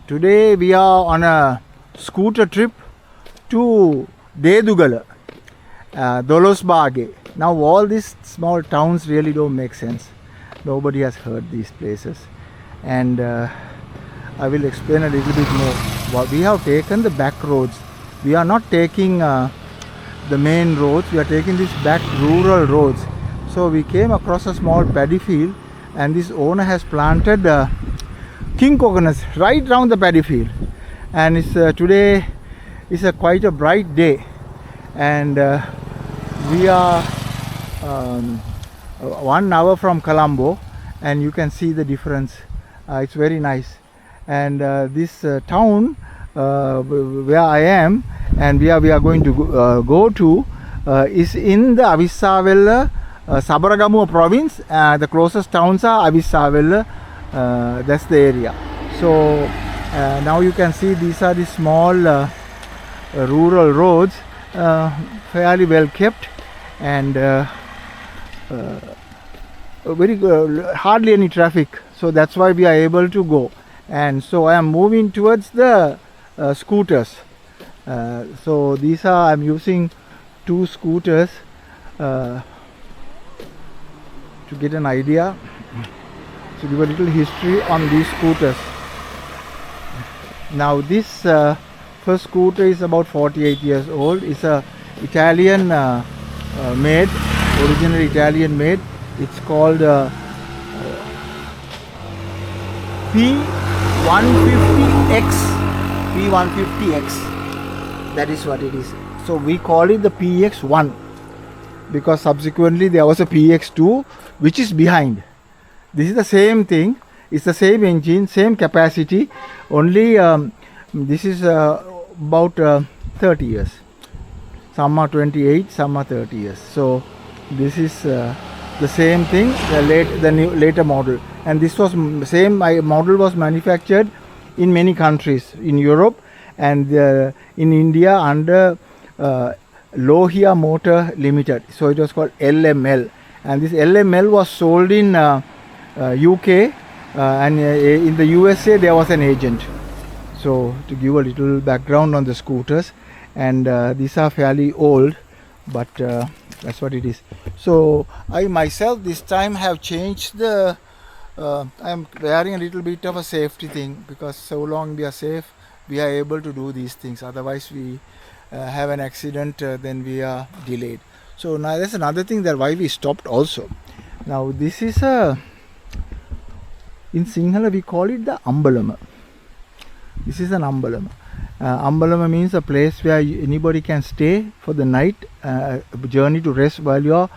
Today we are on a scooter trip to Dedugala, Dolosbage. Now all these small towns really don't make sense. Nobody has heard these places, and I will explain a little bit more. We have taken the back roads. We are not taking the main roads. We are taking these back rural roads. So we came across a small paddy field, and this owner has planted king coconuts right around the paddy field, and it's today is quite a bright day, and we are 1 hour from Colombo, and you can see the difference. It's very nice, and this town where I am and we are going to go to is in the Avissawella Sabaragamuwa province. The closest towns are Avissawella. That's the area. So now you can see these are the small rural roads, fairly well kept, and very hardly any traffic. So that's why we are able to go. And so I am moving towards the scooters. So these are, I'm using 2 scooters to get an idea. To give a little history on these scooters. Now this first scooter is about 48 years old. It's a Italian made, originally Italian made. It's called P150X. P150X. That is what it is. So we call it the PX1 because subsequently there was a PX2 which is behind. This is the same thing. It's the same engine, same capacity. Only this is about 30 years. Some are 28, some are 30 years. So this is the same thing, the later model. And this was same model was manufactured in many countries in Europe and in India under Lohia Motor Limited. So it was called LML. And this LML was sold in UK and in the USA there was an agent. So to give a little background on the scooters, and these are fairly old, but that's what it is. So I myself this time have changed the I am wearing a little bit of a safety thing because so long we are safe we are able to do these things. Otherwise we have an accident, then we are delayed. So now that's another thing that why we stopped also. Now this is a, in Sinhala we call it the Ambalama. This is an Ambalama. Ambalama means a place where anybody can stay for the night, journey to rest while you are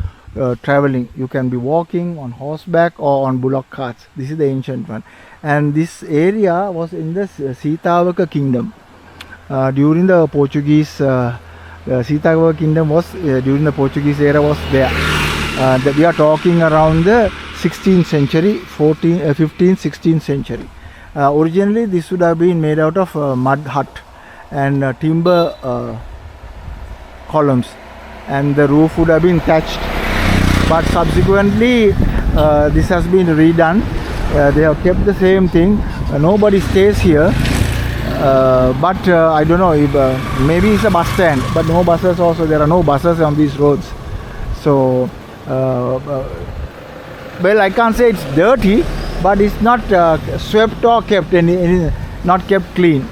traveling. You can be walking on horseback or on bullock carts. This is the ancient one. And this area was in the Sitavaka kingdom. During the Portuguese, Sitavaka kingdom was, during the Portuguese era was there. We are talking around the 16th century, 15th, 16th century. Originally this would have been made out of mud hut and timber columns, and the roof would have been thatched, but subsequently this has been redone. They have kept the same thing. Nobody stays here, but I don't know if maybe it's a bus stand, but no buses also. There are no buses on these roads. So well, I can't say it's dirty, but it's not swept or kept not kept clean.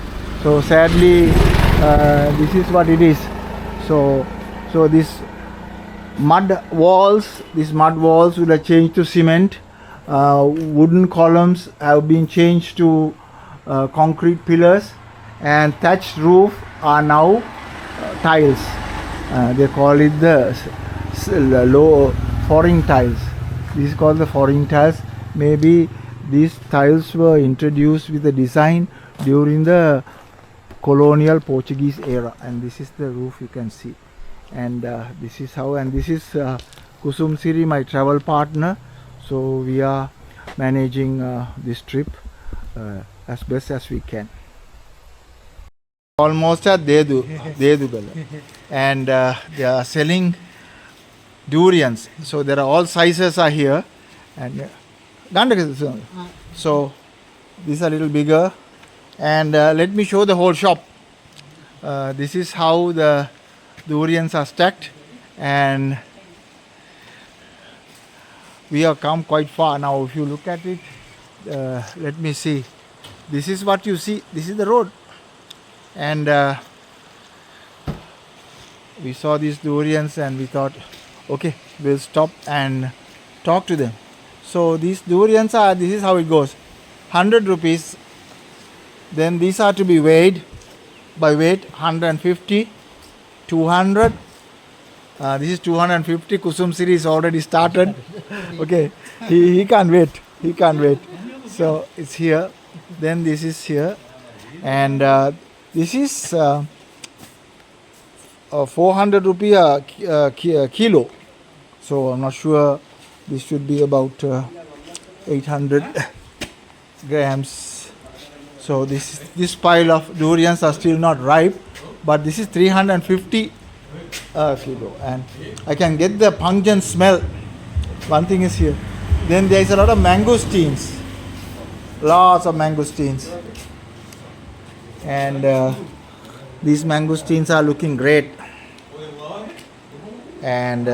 So sadly this is what it is. So this mud walls would have changed to cement. Wooden columns have been changed to concrete pillars, and thatched roof are now tiles. They call it the low foreign tiles. This is called the foreign tiles. Maybe these tiles were introduced with the design during the colonial Portuguese era, and this is the roof you can see. And this is how, and this is Kusum Siri, my travel partner. So we are managing this trip as best as we can. Almost at Dedugala, and they are selling durians. So there are all sizes are here, and so these are a little bigger, And let me show the whole shop. This is how the durians are stacked, and we have come quite far now. If you look at it, let me see. This is what you see. This is the road, and we saw these durians and we thought, okay, we'll stop and talk to them. So these durians are, this is how it goes, 100 rupees. Then these are to be weighed by weight, 150, 200. This is 250. Kusum series already started. Okay, he can't wait. He can't wait. So it's here. Then this is here, and this is 400 rupee a kilo. So I'm not sure. This should be about 800 grams. So this pile of durians are still not ripe, but this is 350 kilo, and I can get the pungent smell. One thing is here. Then there is a lot of mangosteens, lots of mangosteens, and these mangosteens are looking great. And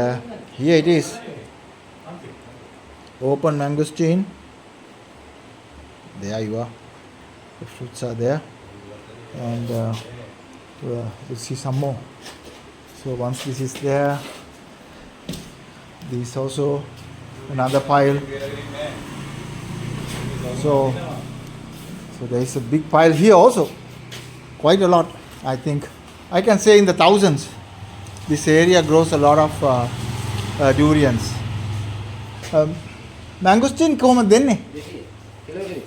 here it is, open mangosteen. There you are. The fruits are there, and we'll see some more. So once this is there, this also another pile. So there is a big pile here also, quite a lot. I think I can say in the thousands. This area grows a lot of durians. Mangosteen කොහොමද දෙන්නේ?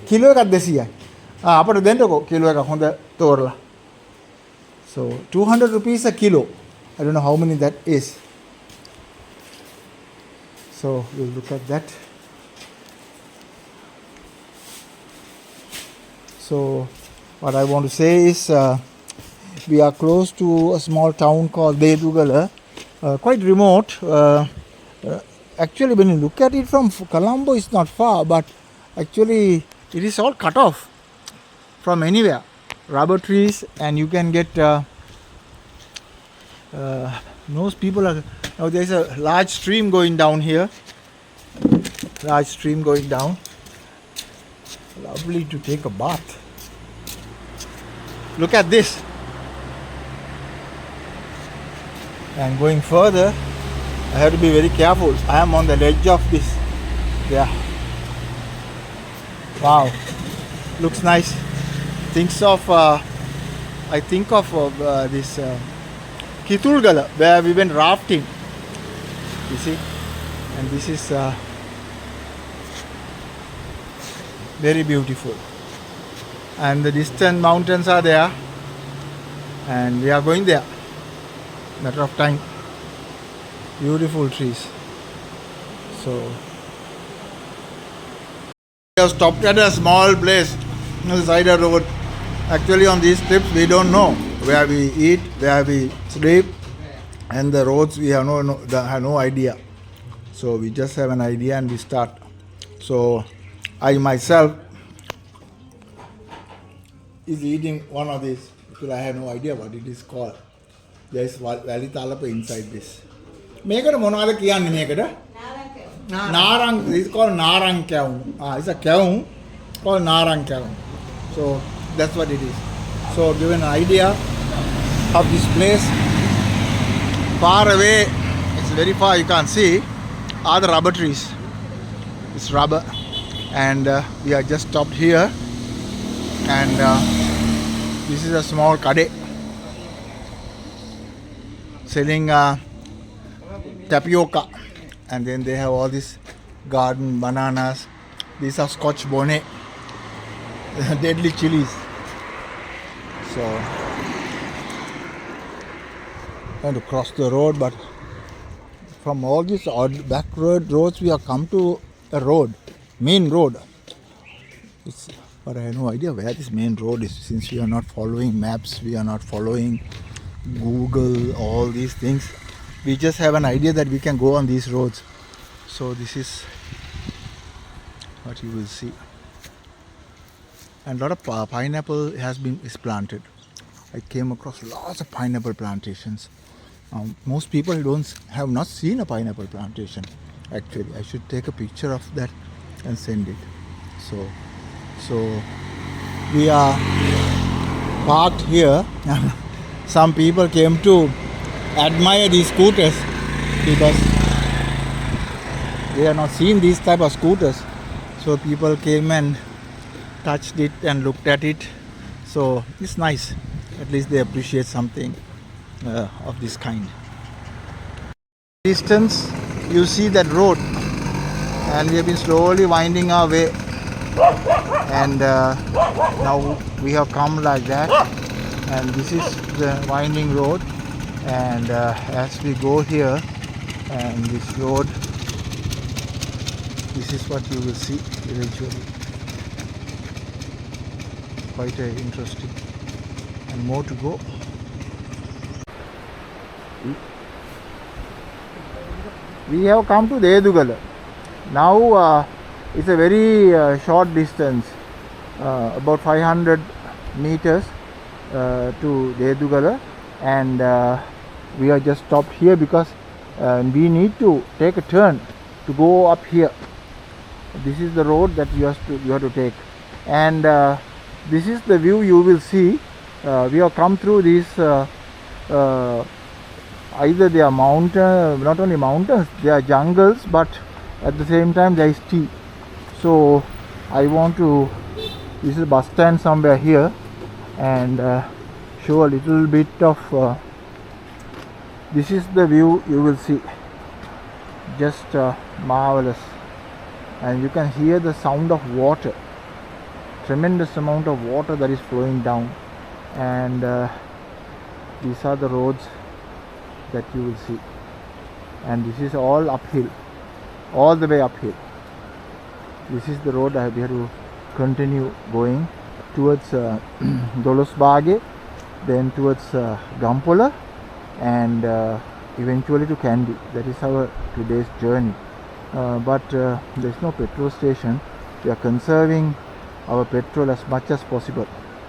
Kilo එකක් 200යි. අපට දෙන්නකෝ kilo එකක් හොඳ තෝරලා. So 200 rupees a kilo. I don't know how many that is. So we'll look at that. So what I want to say is we are close to a small town called Dedugala, quite remote. Actually, when you look at it from Colombo, it's not far, but actually it is all cut off from anywhere. Rubber trees, and you can get most people are now. There is a large stream going down here. Large stream going down. Lovely to take a bath. Look at this. And going further, I have to be very careful. I am on the ledge of this. Yeah. Wow. Looks nice. I think of this Dedugala, where we went rafting. You see, and this is very beautiful. And the distant mountains are there, and we are going there. Matter of time. Beautiful trees. So we have stopped at a small place on the side of the road. Actually, on these trips, we don't know where we eat, where we sleep, and the roads we have no idea. So we just have an idea and we start. So I myself is eating one of these because I have no idea what it is called. There is valley talapa inside this. මේකට මොනවද කියන්නේ මේකට? නාරං. This is called නාරං kavum. It's a kavum called නාරං kavum. So that's what it is. So give an idea of this place. Far away, it's very far, you can't see, are the rubber trees. It's rubber, and we are just stopped here, and this is a small kade selling tapioca, and then they have all these garden bananas. These are Scotch bonnet, deadly chilies. So trying to cross the road, but from all these odd back roads we have come to a road, main road. But I have no idea where this main road is, since we are not following maps, we are not following Google, all these things. We just have an idea that we can go on these roads. So this is what you will see. and a lot of pineapple is planted. I came across lots of pineapple plantations. Most people have not seen a pineapple plantation. Actually, I should take a picture of that and send it. So we are parked here. Some people came to admire these scooters because they have not seen these type of scooters. So people came and touched it and looked at it. So it's nice. At least they appreciate something of this kind. Distance, you see that road, and we have been slowly winding our way. And now we have come like that, and this is the winding road. And as we go here, and this road, this is what you will see eventually. Quite interesting, and more to go. We have come to Dedugala. Now it's a very short distance, about 500 meters to Dedugala, and we are just stopped here because we need to take a turn to go up here. This is the road that you have to take, and this is the view you will see. We have come through these either they are mountain, not only mountains, they are jungles, but at the same time there is tea. So I want to, this is a bus stand somewhere here, and show a little bit of this is the view you will see. Just marvelous, and you can hear the sound of water, tremendous amount of water that is flowing down, and these are the roads that you will see, and this is all uphill, all the way uphill. This is the road we have to continue going towards Dolosbage, then towards Gampola, and eventually to Kandy. That is our today's journey. But there is no petrol station. We are conserving our petrol as much as possible.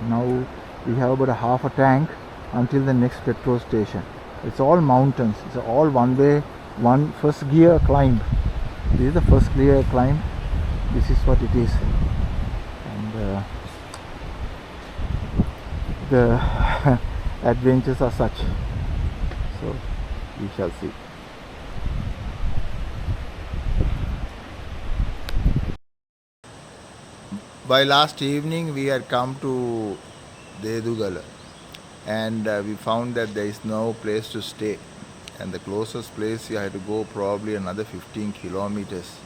Now we have about a half a tank until the next petrol station. It's all mountains. It's all one way, one first gear climb. This is the first gear climb. This is what it is, and the adventures are such. So we shall see. By last evening we had come to Dedugala, and we found that there is no place to stay, and the closest place we had to go probably another 15 kilometers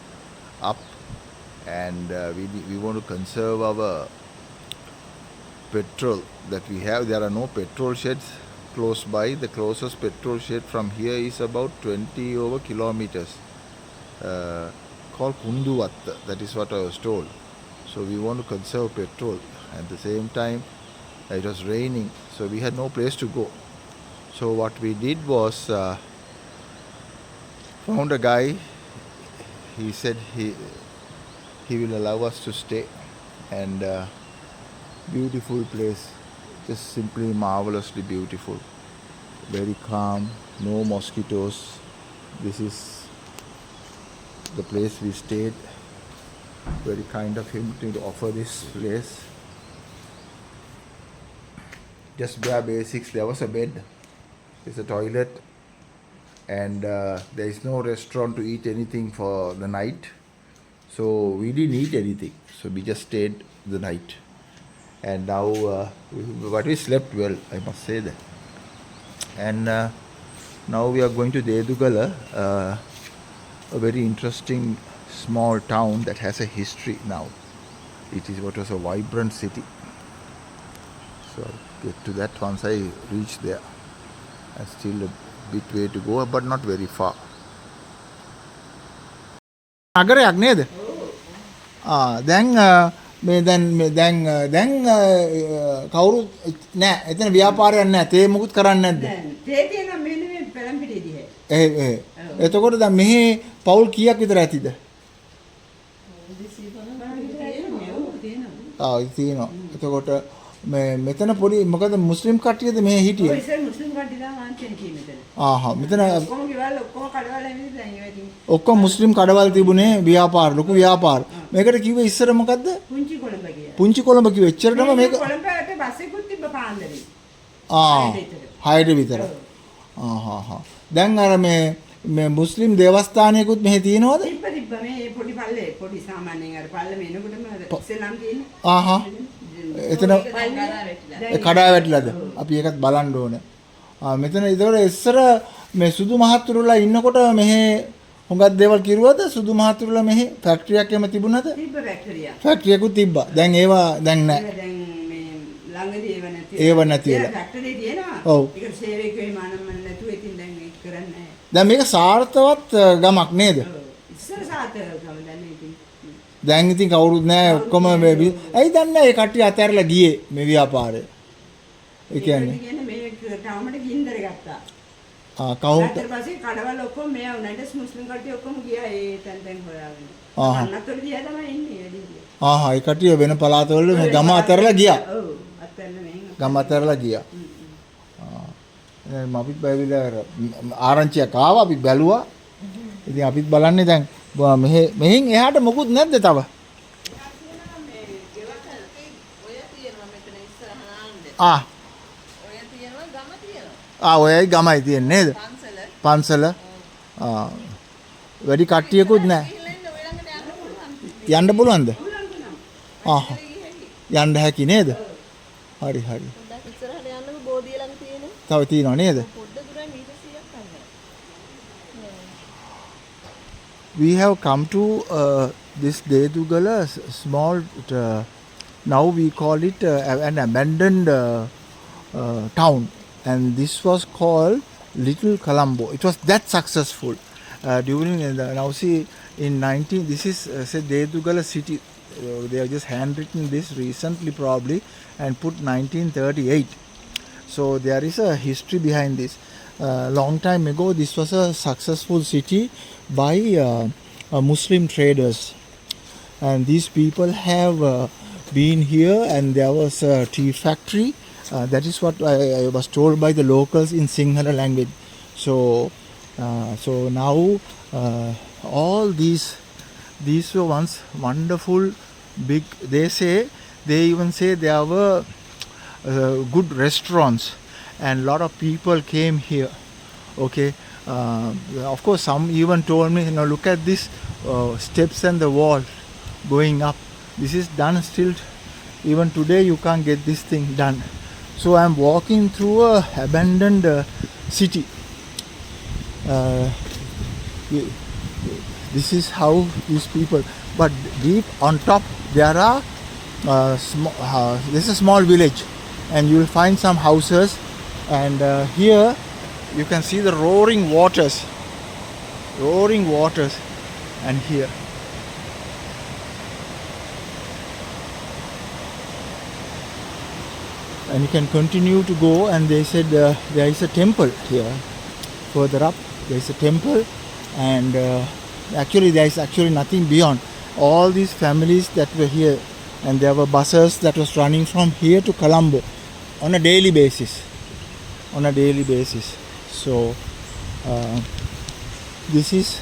up, and we want to conserve our petrol that we have. There are no petrol sheds close by. The closest petrol shed from here is about 20 over kilometers, called Kunduvatta. That is what I was told. So we want to conserve petrol. At the same time, it was raining, so we had no place to go. So what we did was found a guy. He said he will allow us to stay, and beautiful place, just simply marvelously beautiful, very calm, no mosquitoes. This is the place we stayed. Very kind of him to offer this place. Just bare basics. There was a bed, there's a toilet, and there is no restaurant to eat anything for the night. So we didn't eat anything. So we just stayed the night. And now, but we slept well, I must say that. And now we are going to Dedugala, a very interesting small town that has a history now. It is what was a vibrant city. So I'll get to that once I reach there. And still a bit way to go, but not very far. නගරයක් නේද? දැන් දැන් කවුරුත් නෑ. එතන ව්‍යාපාරයක් නෑ. තේ මුකුත් කරන්නේ නැද්ද? තේ තියෙනවා මෙන්න මේ පළම්පිටියේ. එතකොට දැන් මෙහි පවුල් කීයක් විතර ඇතිද? තියෙනවා. එතකොට මේ මෙතන පොඩි මොකද මුස්ලිම් කට්ටියද මෙහෙ හිටියේ? ඔය ඉතින් මුස්ලිම් කට්ටිය තමයි මාන්තෙන් කියන්නේ මෙතන. මෙතන ඔක්කොම ගෙවල් ඔක්කොම කඩවල ඇවිත් දැන් ඒවා ඉතින් ඔක්කොම මුස්ලිම් කඩවල් තිබුණේ ව්‍යාපාර ලොකු ව්‍යාපාර. මේකට කිව්වේ ඉස්සර මොකද්ද? පුංචි කොළඹ කියලා. පුංචි කොළඹ කිව්වේ. එච්චරටම මේක කොළඹට බස් එකකුත් තිබ්බ පාන්දරේ. 6ට විතර. දැන් අර මේ මුස්ලිම් දේවස්ථානයකුත් මෙහෙ තියෙනවද? තිබ්බ මේ පොඩි පල්ලේ පොඩි සාමාන්‍යයෙන් අර පල්ලෙම එනකොටම ඉස්සෙල්ලාම තියෙන්නේ. එතන කඩා වැටිලාද? අපි ඒකත් බලන්න ඕනේ. මෙතන ඒතකොට ඉස්සර මේ සුදු මහත්තුරුලා ඉන්නකොට මෙහෙ හුඟක් දේවල් කිරුවද? සුදු මහත්තුරුලා මෙහෙ ෆැක්ටරියක් එහෙම තිබුණාද? තිබ්බ ෆැක්ටරියක්. ෆැක්ටරියකුත් තිබ්බා. දැන් ඒවා දැන් නැහැ. දැන් මේ ළඟදී ඒව නැතිලා. ෆැක්ටරි තියෙනවා. ඔව්. ඒක සේවකයෝ මානම්මන නැතුව ඉතින් දැන් ඒක කරන්නේ නැහැ. දැන් මේක සාර්ථවත් ගමක් නේද? ඉස්සර සාර්ථකව දැන් ඉතින් දැන් ඉතින් කවුරුත් නැහැ ඔක්කොම මේ ඇයි දන්නේ ඒ කට්ටිය අතහැරලා ගියේ මේ ව්‍යාපාරය. ඒ කියන්නේ මේ ටවුමට ගින්දර ගත්තා. කවුන්ට් ඊට පස්සේ කඩවල ඔක්කොම මෙයා උනාට මුස්ලිම් කට්ටිය ඔක්කොම ගියා ඒ තැන් හොයාගෙන. අන්නතර දිහා තමයි ඉන්නේ වැඩි. ඒ කට්ටිය වෙන පළාතවල මේ ගම අතහැරලා ගියා. ඔව් අතහැරලා මෙහෙන් ගම අතහැරලා ගියා. අපිත් බැලුවා ආරංචියක් ආවා අපි බැලුවා. ඉතින් අපිත් බලන්නේ දැන් මෙහෙන් එහාට මොකුත් නැද්ද තව? ඔයයි ගමයි තියෙන්නේ නේද? පන්සල. වැඩි කට්ටියකුත් නැහැ. යන්න පුළුවන්ද? යන්න හැකි නේද? හරි. තව තියෙනව නේද? We have come to this Dedugala small, now we call it an abandoned town, and this was called Little Colombo. It was that successful during now see in 19. This is say Dedugala city. They have just handwritten this recently probably and put 1938. So there is a history behind this. Long time ago, this was a successful city by Muslim traders, and these people have been here, and there was a tea factory. That is what I was told by the locals in Sinhala language. So now all these were once wonderful big. They even say there were good restaurants, and a lot of people came here. Okay, of course some even told me, look at this steps and the wall going up. This is done still. Even today you can't get this thing done. So I'm walking through a abandoned city. This is how these people, but deep on top there are this is a small village, and you will find some houses, and here you can see the roaring waters, and here and you can continue to go, and they said there is a temple here. Further up there is a temple, and actually there is actually nothing beyond. All these families that were here, and there were buses that was running from here to Colombo on a daily basis. So this is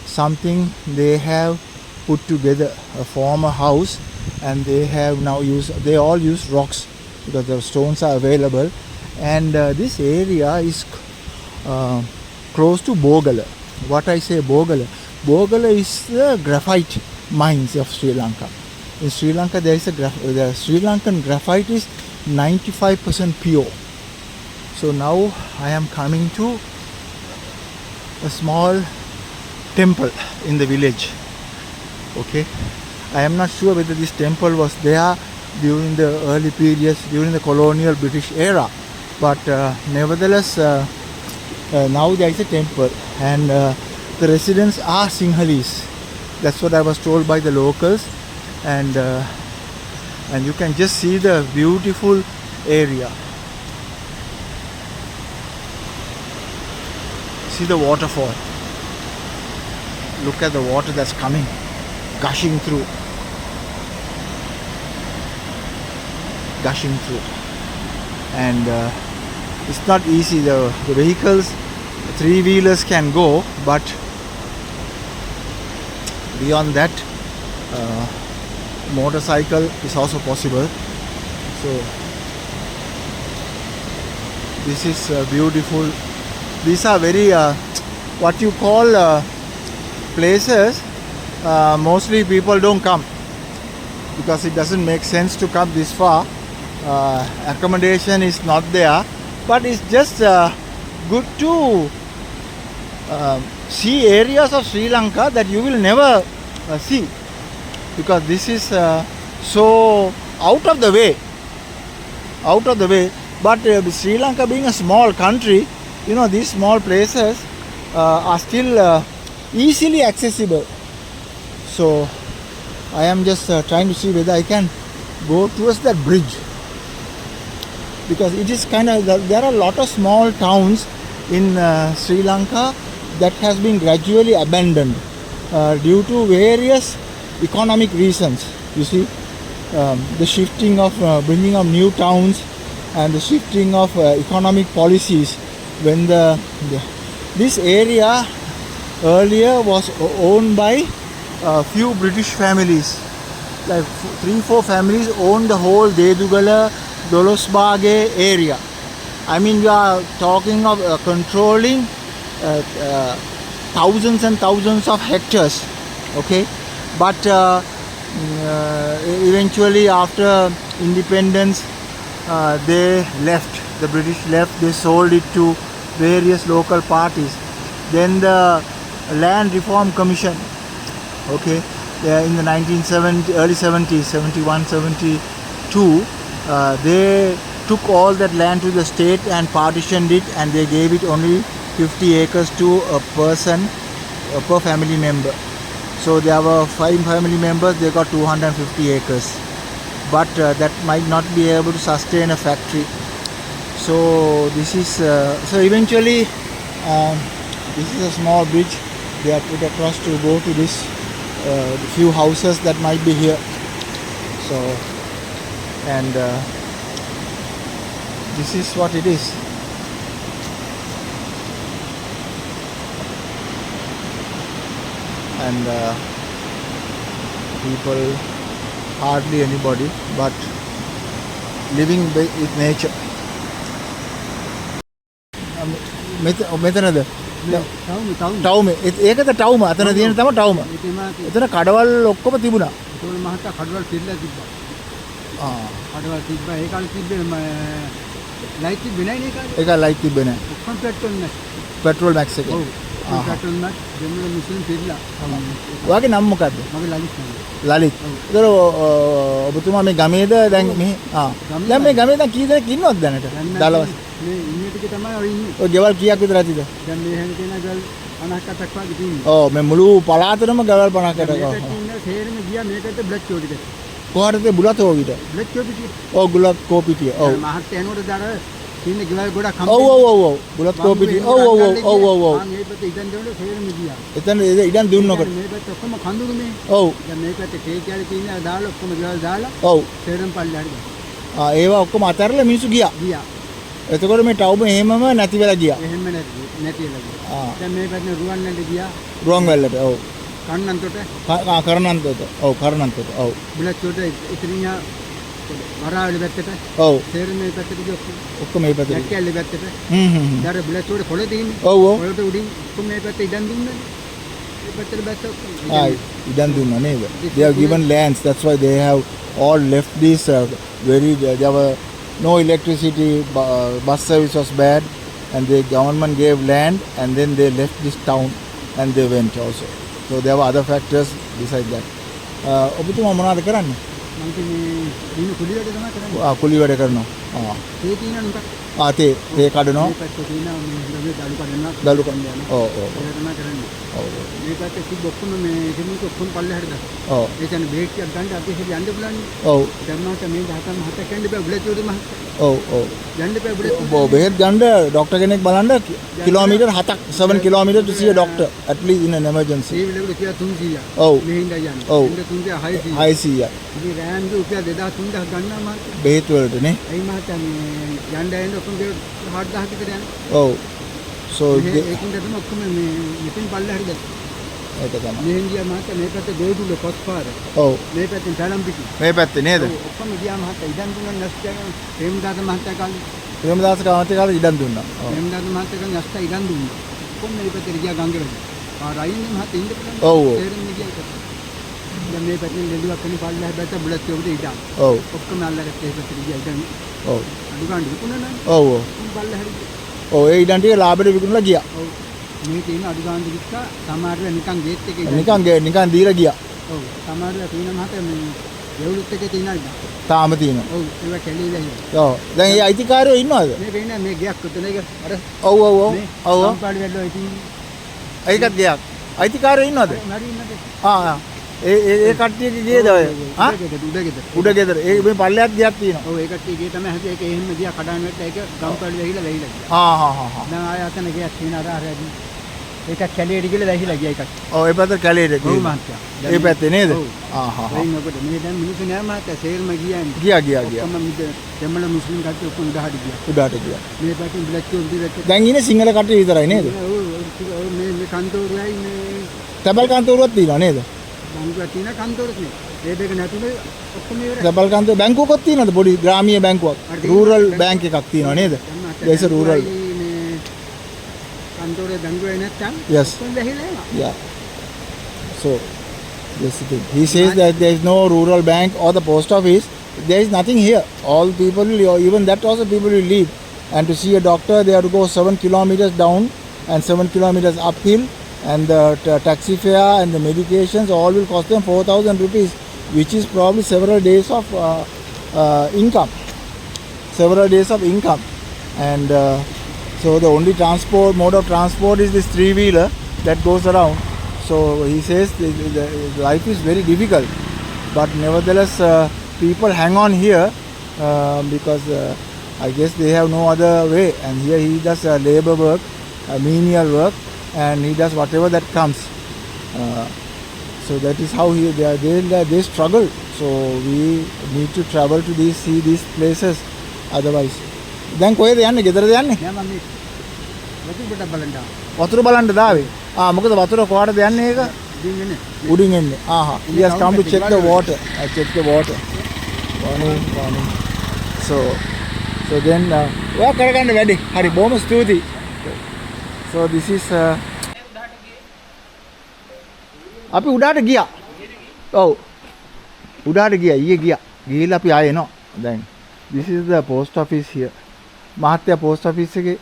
something they have put together, a former house, and they have now they all use rocks because the stones are available, and this area is close to Bogala. What I say Bogala is the graphite mines of Sri Lanka. In Sri Lanka there is the Sri Lankan graphite is 95% pure. So now I am coming to a small temple in the village. Okay, I am not sure whether this temple was there during the early periods, during the colonial British era, but nevertheless now there is a temple, and the residents are Sinhalese. That's what I was told by the locals, and you can just see the beautiful area. See the waterfall. Look at the water that's coming, gushing through. gushing through. And it's not easy. The vehicles, three-wheelers can go, but beyond that, motorcycle is also possible. So this is beautiful. These are very what you call places. Mostly people don't come because it doesn't make sense to come this far. Accommodation is not there, but it's just good to see areas of Sri Lanka that you will never see, because this is so out of the way. But Sri Lanka being a small country, you know, these small places are still easily accessible. So I am just trying to see whether I can go towards that bridge, because it is kind of, there are a lot of small towns in Sri Lanka that has been gradually abandoned due to various economic reasons. You see, the shifting of bringing of new towns and the shifting of economic policies. When this area earlier was owned by a few British families, like 3-4 families owned the whole Dedugala, Dolosbage area. I mean, we are talking of controlling thousands and thousands of hectares, okay? But eventually after independence, they left, the British left, they sold it to various local parties. Then the Land Reform Commission, okay, in the 1970, early 70s, 71, 72, they took all that land to the state and partitioned it, and they gave it only 50 acres to a person per family member. So there were 5 family members, they got 250 acres. But that might not be able to sustain a factory. So this is, so eventually this is a small bridge they are put across to go to this few houses that might be here. So, and this is what it is. And people, hardly anybody, but living with nature. මෙතනද ටවුම ඒකද ටවුම අතන තියෙන තම ටවුම එතන කඩවල් ඔක්කොම තිබුණා ඒතකොට මහත්තා කඩවල් පිරලා තිබ්බා කඩවල් තිබ්බා ඒ කාලේ තිබ්බේ ලයිට් තිබ්බේ නැහැ නේ කාලේ ඒක ලයිට් තිබ්බේ නැහැ ඔක්කොම පෙට්‍රෝල් මැක්ස් එකේ ඔව් පෙට්‍රෝල් මැක්ස් දෙන්නල මුස්ලිම් පිරලා ඔයාගේ නම මොකද්ද මගේ ලලිත් ලලිත් ඒතර ඔබතුමා මේ ගමේද දැන් මෙහි දැන් මේ ගමේ දැන් කී දෙනෙක් ඉන්නවද දැනට දලවස් මේ ඉන්නේ ටික තමයි ඔය ඉන්නේ ඔය ගෙවල් කීයක් විතර ඇතිද දැන් මේ හැම කෙනා ගල් 50ක් වගේ තියෙනවා ඔව් මේ මුළු පළාතටම ගෙවල් 50කට මේකට ඉන්න තේරෙම ගියා මේකට බ්ලැක් චෝටිකට කොහටද බුලත් ඕවිට බ්ලැක් චෝටිටිය ඔව් බුලත් කෝපිටිය ඔව් මහත්ය එනකොට දාර තියෙන ගෙවල් ගොඩක් ඔව් බුලත් කෝපිටිය ඔව් මේ පැත්තේ ඉඳන් දෙනකොට තේරෙම ගියා එතන ඉඩම් දුන්නකොට මේ පැත්තේ ඔක්කොම කඳුළු මේ ඔව් දැන් මේ පැත්තේ තේ කැලේ තියෙන දාලා ඔක්කොම ගෙවල් දාලා ඔව් තේරෙම පල්ලෙහාට ගියා ඒවා ඔක්කොම අතහැරලා මිනිස්සු ගියා එතකොට මේ ටවුම එහෙමම නැති වෙලා ගියා එහෙම නැති වෙලා ගියා දැන් මේ පැත්තේ රුවන්වැල්ලට ගියා රුවන්වැල්ලට ඔව් කන්නන්තොට කරණන්තොට ඔව් බුලත් චෝට ඉතිරියා වරාවල පැත්තට ඔව් තේරෙම මේ පැත්තට ගියා ඔක්කොම මේ පැත්තට කැලේ පැත්තට දාර බුලත් චෝට පොළ තියෙන්නේ ඔව් පොළට උඩින් ඔක්කොම මේ පැත්තේ ඉඩම් දුන්නා මේ පැත්තට බැස්ස ඔක්කොම ඉඩම් දුන්නා නේද they have given lands, that's why they have all left this very there were no electricity, bus service was bad, and the government gave land and then they left this town and they went also. So there were other factors besides that. ඔබතුමා මොනවද කරන්නේ? මම මේ දින කුලි වැඩ තමයි කරන්නේ. කුලි වැඩ කරනවා. ඒ තියෙන තේ කඩනවා. මේ පැත්තේ තියෙන මේ දළු කඩනවා. දළු කඩනවා. ඔව් ඔව්. ඒක තමයි කරන්නේ. ඔව්. මේ පැත්තේ තිබ්බ ඔක්කොම මේ කෙනෙක් ඔක්කොම පල්ලෙහාට දානවා. ඔව්. ඒ කියන්නේ බ්‍රේක් එකක් ගන්න අපි ඉතින් යන්න පුළුවන්. ඔව්. දැන් මට මේ 17 යන්න බෑ බුලත් යෝධ මහත්තයා. ඔව් ඔව්. යන්න බෑ බුලත්. ඔව් බෙහෙත් ගන්න ડોක්ටර් කෙනෙක් බලන්න කිලෝමීටර් 7ක් 7 kilometre to see a doctor at least in an emergency. ඒ වෙලෙකට කියලා 300ක්. ඔව්. මෙහෙන් යන්නේ. ඔව්. 300 600. 600ක්. ඉතින් රෑන්ද රුපියල් 2000 3000 ගන්නවා මහත්තයා. බෙහෙත් වලට නේ. එයි මහත්තයා මේ යන්න එන්න ඔක්කොම 7000 කට යනවා. ඔව්. so ඒකින් තමයි ඔක්කොම මේ මෙතෙන් පල්ලෙහාට ගත්තා. ඒක තමයි. මෙහෙන් ගියා මහත්තයා මේ පැත්තේ දෙවුදුල කොස්පාර. ඔව්. මේ පැත්තෙන් තරම්පිටි. මේ පැත්තේ නේද? ඔක්කොම ගියා මහත්තයා ඉඩම් දුන්නා නැස්තියා ප්‍රේමදාස මහත්තයා කාලේ. ප්‍රේමදාස කාමතේ කාලේ ඉඩම් දුන්නා. ඔව්. ප්‍රේමදාස මහත්තයා කාලේ නැස්තියා ඉඩම් දුන්නා. ඔක්කොම මේ පැත්තේ ගියා ගංගෙවල. රයින් මහත්තයා ඉන්න පුළුවන්. ඔව් ඔව්. තේරෙන්නේ ගියා ඒක. දැන් මේ පැත්තෙන් දෙලුවක් කෙනෙක් පල්ලෙහාට බැත්ත බුලත් යෝගද ඉඩම්. ඔව්. ඔක්කොම අල්ලගත්ත ඒ පැත්තේ ගියා ඉඩම්. ඔව්. අඩු ගන්න විකුණනවා නේ. ඔව් ඔව්. පල්ලෙහාට ගියා. ඔව් ඒ ඉඩම් ටික ලාභෙට විකුණලා ගියා. ඔව්. මේ තියෙන අඩු ගන්න දික්කා සමහරව නිකන් ගේට් එකේ නිකන් දීලා ගියා. ඔව් සමහරව තියෙන මහත්තයා මේ දෙවුලුත් එකේ තියෙන ඉඩම්. තාම තියෙනවා. ඔව් ඒවා කැලේ වැහිලා. ඔව්. දැන් ඒ අයිතිකාරයෝ ඉන්නවද? මේ වෙන්නේ මේ ගයක් උතන එක අර ඔව් ඔව් ඔව්. ඔව්. සම්පාඩි වැල්ලෝ ඉතින් ඒකත් ගයක්. අයිතිකාරයෝ ඉන්නවද? නරි ඉන්නද? ආ ඒ කට්ටියගේ ගේද ඔය? ආ උඩගෙදර. උඩ ගෙදර. ඒ මේ පල්ලෙහාත් ගියක් තියෙනවා. ඔව් ඒ කට්ටිය ගේ තමයි හැබැයි ඒක එහෙම ගියා කඩාන වැට්ට ඒක ගම්පාඩි වැහිලා වැහිලා ගියා. ආ. දැන් ආය අතන ගයක් තියෙන අර ඒක කැලේට ගිහලා වැහිලා ගියා ඒකට. ඔව් ඒ පැත්තට කැලේට ඔව් ගියා. මහත්තයා. ඒ පැත්තේ නේද? ඔව්. වෙයින් ඔබට මේ දැන් මිනිස්සු නෑ මහත්තයා සේල්ම ගියානේ. ගියා. ඔක්කොම දෙමළ මුස්ලිම් කට්ටිය ඔක්කොම උඩහට ගියා. උඩට ගියා. මේ පැත්තෙන් බ්ලැක් යෝග දැන් ඉන්නේ සිංහල කට්ටිය විතරයි නේද? ඔව් මේ කන්තෝරුවයි මේ තැබල් කන්තෝරුවක් තියෙනවා නේද? බංකුවක් තියෙන කන්තෝරුවක් නේ. ඒ දෙක නැතුව ඔක්කොම ඉවරයි. තැබල් කන්තෝර බැංකුවක්වත් තියෙනවද? පොඩි ග්‍රාමීය බැංකුවක්. රූරල් බැංක් එකක් තියෙනවා නේද? there's a rural. මේ කන්තෝරේ බැංකුවේ නැත්තම් Yes. ඔක්කොම වැහිලා යනවා. Yeah. So that's the thing. He says that there is no rural bank or the post office. There is nothing here. All people will, even that also people will leave. And to see a doctor, they have to go 7 kilometers down and 7 kilometers uphill. And the taxi fare and the medications all will cost them 4,000 rupees, which is probably several days of income. Several days of income. And so the only mode of transport is this 3-wheeler that goes around. So he says the life is very difficult, but nevertheless people hang on here because I guess they have no other way. And here he does labor work, menial work, and he does whatever that comes. So that is how they struggle. So we need to travel to see these places. Otherwise, දැන් කොහෙද යන්නේ? ගෙදරද යන්නේ? නෑ මම මේ වතුර පොඩක් බලන්න ආවා. වතුර බලන්න දාවේ. මොකද වතුර කොහාටද යන්නේ ඒක? දින්ගනේ. උඩින් එන්නේ. He has come to check the water. I check the water. Morning. So then ඔයා කරගන්න වැඩි. හරි බොහොම ස්තුතියි. So this is අපි උඩට ගියා. ඔව්. උඩට ගියා. ඊයේ ගියා. ගිහිල්ලා අපි ආයෙ එනවා. දැන් this is the post office here. මහත්තයා post office එකේ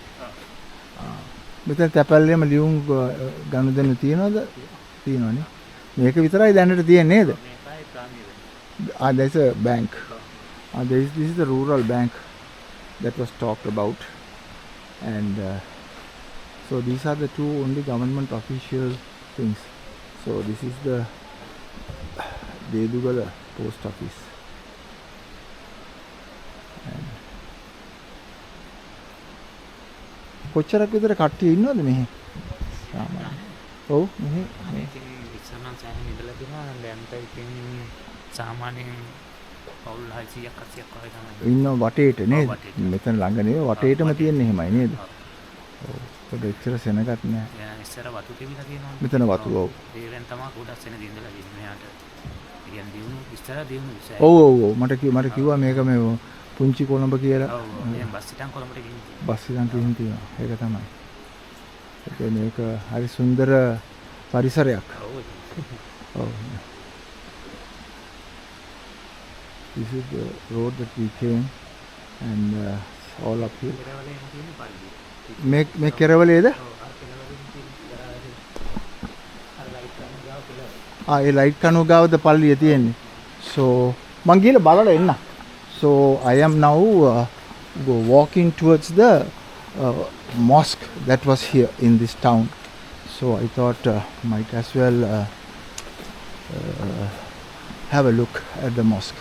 මෙතන තැපැල්ලේම ලියුම් ගනුදෙනු තියනවද? තියෙනවනේ. මේක විතරයි දැනට තියෙන්නේ නේද? There's a bank. This is the rural bank that was talked about. And so these are the two only government official things. So this is the Dedugala post office. කොච්චරක් විතර කට්ටිය ඉන්නවද මෙහි? සාමාන්‍ය. ඔව් මෙහි. අනේ ඉතින් ඉස්සනම් සෑහෙන ඉඳලා තියෙනවා. දැන් ඉතින් සාමාන්‍යයෙන් පවුල් 600ක් 700ක් වගේ තමයි. ඉන්න වටේට නේද? මෙතන ළඟ නෙවෙයි වටේටම තියෙන්නේ එහෙමයි නේද? ඔව්. ඒක එච්චර සෙනගත් නෑ. ඉස්සර වතු තිබිලා තියෙනවා. මෙතන වතු ඔව්. ඒවෙන් තමයි ගොඩක් සෙන දින්දලා තියෙන්නේ මෙයාට. කියන්නේ දිනුන ඉස්සර දිනුන ඉස්සර. ඔව් මට කිව්වා මේක මේ පුංචි කොළඹ කියලා. ඔව් දැන් බස් සිටන් කොළඹට ගිහින්. බස් සිටන් ගිහින් තියෙනවා. ඒක තමයි. ඒක මේක හරි සුන්දර පරිසරයක්. ඔව්. This is the road that we came and all up here. මේ කෙරවලේද? ඒ ලයිට් කණුව ගාවද පල්ලිය තියෙන්නේ. So මං ගිහලා බලලා එන්න. So I am now go walking towards the mosque that was here in this town. So I thought might as well have a look at the mosque.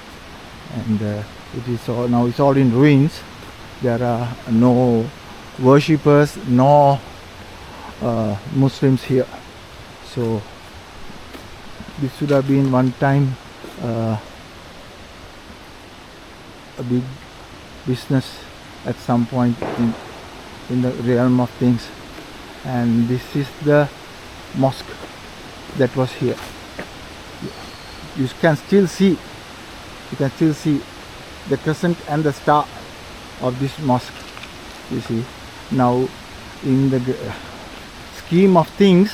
And it is all now, it's all in ruins. There are no worshippers, no Muslims here. So this should have been one time a big business at some point in the realm of things. And this is the mosque that was here. You can still see the crescent and the star of this mosque. You see, now in the scheme of things,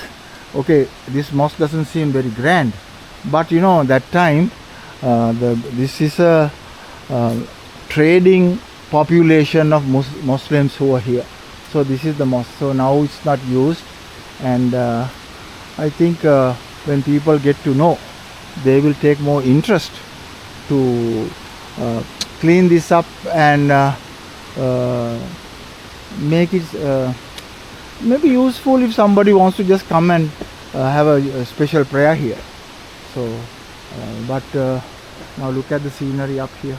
okay, this mosque doesn't seem very grand, but you know, that time this is a trading population of Muslims who are here. So this is the mosque. So now it's not used, and I think when people get to know, they will take more interest to clean this up and make it maybe useful if somebody wants to just come and have a special prayer here. So but now look at the scenery up here.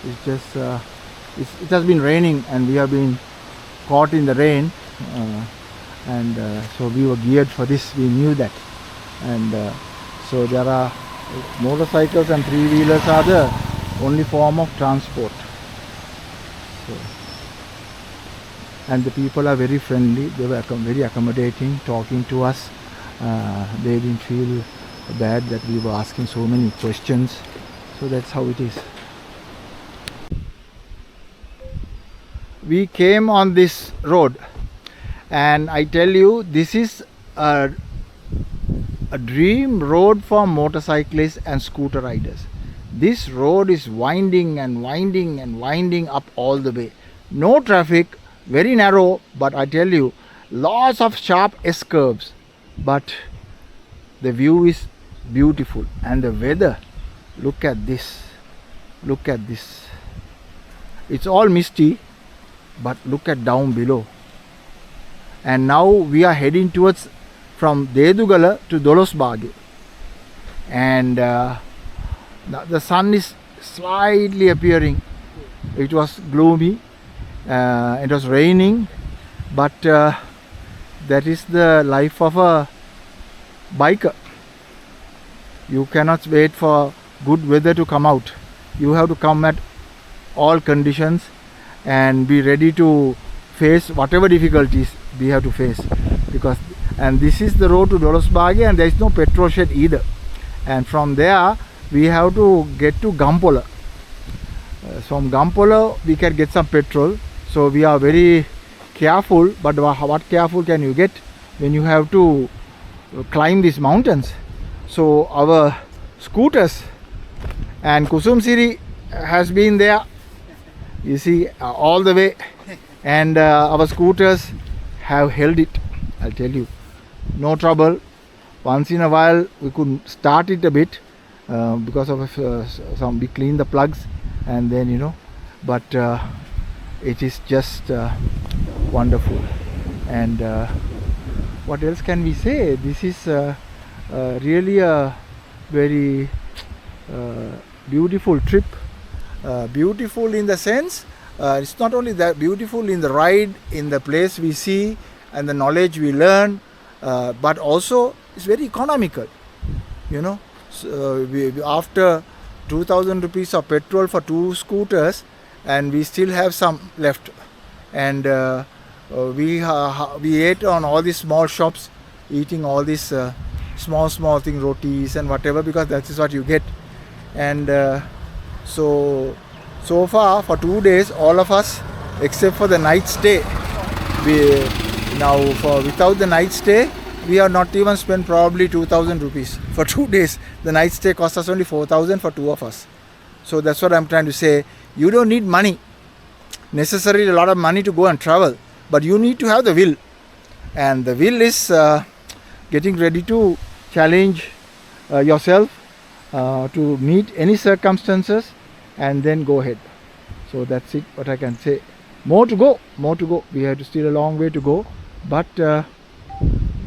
It's just it has been raining and we have been caught in the rain, and so we were geared for this. We knew that, and so there are motorcycles and three-wheelers are the only form of transport. So, and the people are very friendly. They were very accommodating, talking to us. They didn't feel bad that we were asking so many questions. So that's how it is. We came on this road, and I tell you, this is a dream road for motorcyclists and scooter riders. This road is winding and winding and winding up all the way. No traffic, very narrow, but I tell you, lots of sharp S-curves. But the view is beautiful, and the weather, look at this. Look at this. It's all misty, but look at down below. And now we are heading towards from Dedugala to Dolosbage, and the sun is slightly appearing. It was gloomy, it was raining, but that is the life of a biker. You cannot wait for good weather to come out. You have to come at all conditions and be ready to face whatever difficulties we have to face, because and this is the road to Dolosbage, and there is no petrol shed either, and from there we have to get to Gampola. From Gampola we can get some petrol, so we are very careful. But what careful can you get when you have to climb these mountains? So our scooters, and Kusum Siri has been there, you see, all the way, and our scooters have held it, I'll tell you. No trouble. Once in a while we could start it a bit because of some, we clean the plugs, and then you know, but it is just wonderful. And what else can we say? This is really a very beautiful trip. Beautiful in the sense, it's not only that beautiful in the ride, in the place we see and the knowledge we learn, but also it's very economical, you know. So after 2,000 rupees of petrol for 2 scooters, and we still have some left, and we ate on all these small shops, eating all these small thing, rotis and whatever, because that is what you get. And so far for 2 days, all of us except for the night stay, we now without the night stay we have not even spent probably 2,000 rupees for 2 days. The night stay cost us only 4,000 for 2 of us. So that's what I'm trying to say. You don't need money, necessarily a lot of money to go and travel, but you need to have the will, and the will is getting ready to challenge yourself to meet any circumstances and then go ahead. So that's it what I can say. More to go. We have to still a long way to go, but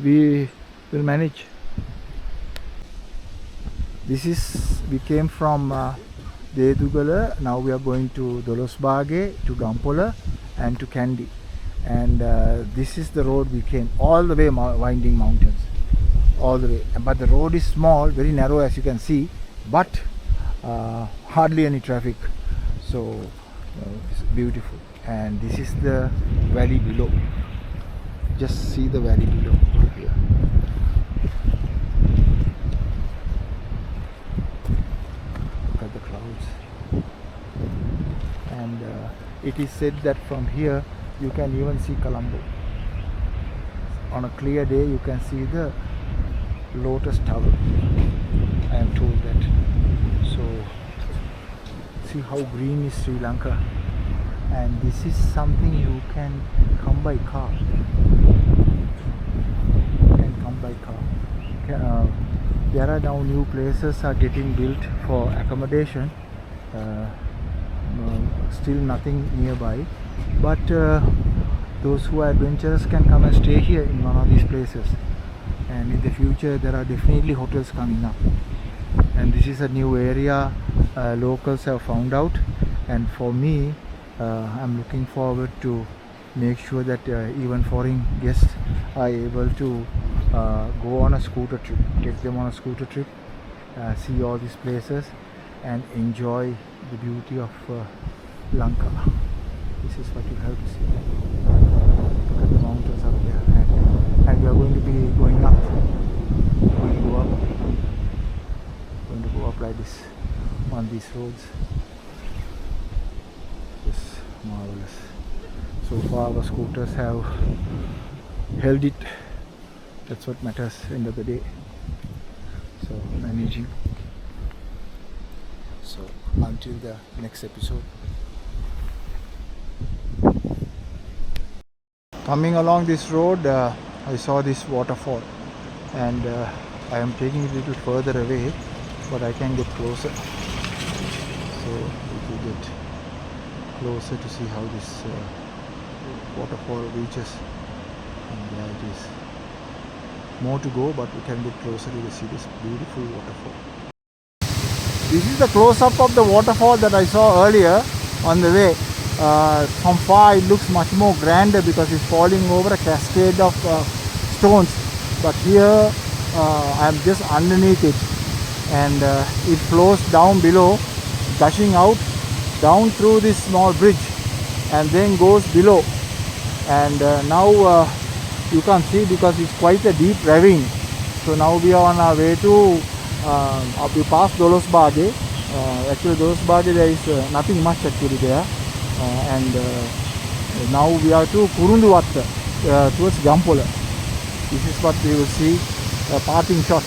we will manage. We came from Dedugala. Now we are going to Dolosbage, to Gampola and to Kandy, and this is the road we came, all the way winding mountains, all the way. But the road is small, very narrow, as you can see, but hardly any traffic, so it's beautiful. And this is the valley below. Just see the valley below here. Look at the clouds. And it is said that from here you can even see Colombo. On a clear day you can see the Lotus Tower. I am told that. So see how green is Sri Lanka. And this is something you can come by car. There are now new places are getting built for accommodation. Still nothing nearby, but those who are adventurous can come and stay here in one of these places. And in the future there are definitely hotels coming up. And this is a new area locals have found out. And for me, I'm looking forward to make sure that even foreign guests are able to go on a scooter trip, take them on a scooter trip, see all these places and enjoy the beauty of Lanka. This is what you have to see. Look at the mountains up there, and we are going to be going up. Going to go up like this on these roads. Just marvelous. So far our scooters have held it. That's what matters end of the day. So managing. So until the next episode. Coming along this road, I saw this waterfall, and I am taking it a little further away, but I can get closer. So we will get closer to see how this waterfall reaches, and there it is. More to go, but we can get closer to see this beautiful waterfall. This is the close-up of the waterfall that I saw earlier on the way. From far it looks much more grander because it's falling over a cascade of stones, but here I am just underneath it, and it flows down below, gushing out down through this small bridge and then goes below. And now you can't see because it's quite a deep ravine. So now we are on our way to we passed Dolosbage. Actually Dolosbage there is nothing much actually there, and now we are to Kurunduwatta towards Gampola. This is what we will see, a parting shot.